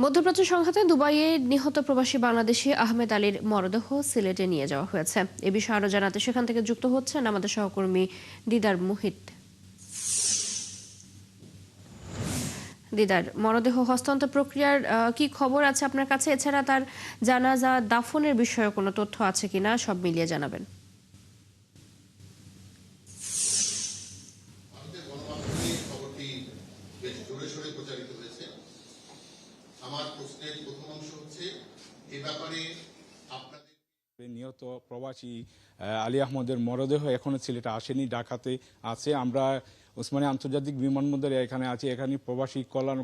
মধ্যপ্রাচ্য সংঘাতে দুবাইয়ে নিহত প্রবাসী বাংলাদেশি আহমেদ আলীর মরদেহ সিলেটে নিয়ে যাওয়া হয়েছে। এ বিষয়ে আরো জানাতে সেখান থেকে যুক্ত হচ্ছেন আমাদের সহকর্মী দিদার মুহিত। দিদার, মরদেহ হস্তান্তর প্রক্রিয়ার কি খবর আছে আপনার কাছে? এছাড়া তার জানাজা দাফনের বিষয়ে কোনো তথ্য আছে কিনা, সব মিলিয়ে জানাবেন। আমার প্রশ্নের প্রথম অংশ হচ্ছে এই ব্যাপারে আপনাদের নিহত প্রবাসী আলী আহমদের মরদেহ এখনো সিলেটে আসেনি, ঢাকাতে আছে। আমরা ওসমানী আন্তর্জাতিক বিমানবন্দরে এখানে আছি। এখানে প্রবাসী কল্যাণ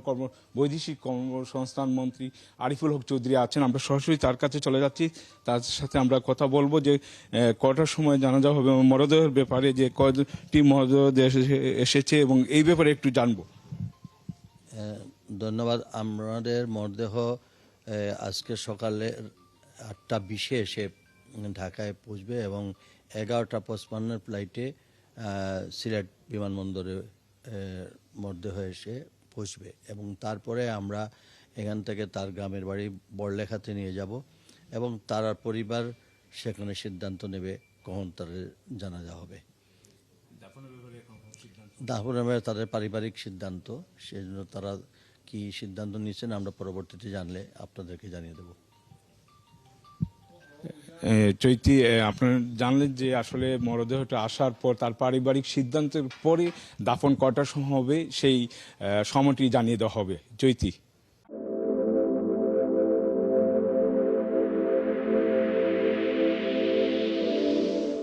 বৈদেশিক কর্মসংস্থান মন্ত্রী আরিফুল হক চৌধুরী আছেন। আমরা সরাসরি তার কাছে চলে যাচ্ছি, তার সাথে আমরা কথা বলবো যে কটার সময় জানাজা হবে, মরদেহের ব্যাপারে যে কয়টি মরদেহ এসেছে এবং এই ব্যাপারে একটু জানবো। ধন্যবাদ। আমাদের মরদেহ আজকে সকালে 8:20 এসে ঢাকায় পৌঁছবে এবং 11:55 ফ্লাইটে সিলেট বিমানবন্দরে মরদেহ এসে পৌঁছবে এবং তারপরে আমরা এখান থেকে তার গ্রামের বাড়ি বড়লেখাতে নিয়ে যাব এবং তার পরিবার সেখানে সিদ্ধান্ত নেবে কখন তার জানাজা হবে। দাফনের তাদের পারিবারিক সিদ্ধান্ত, সেজন্য তারা কি সিদ্ধান্ত নিচ্ছেন আমরা পরবর্তীতে জানলে আপনাদেরকে জানিয়ে দেব। চৈতি, আপনারা জানলেন যে আসলে মরদেহটা আসার পর তার পারিবারিক সিদ্ধান্তের পরে দাফন কটার সময় হবে সেই সময়টি জানিয়ে দেওয়া হবে। চৈতি।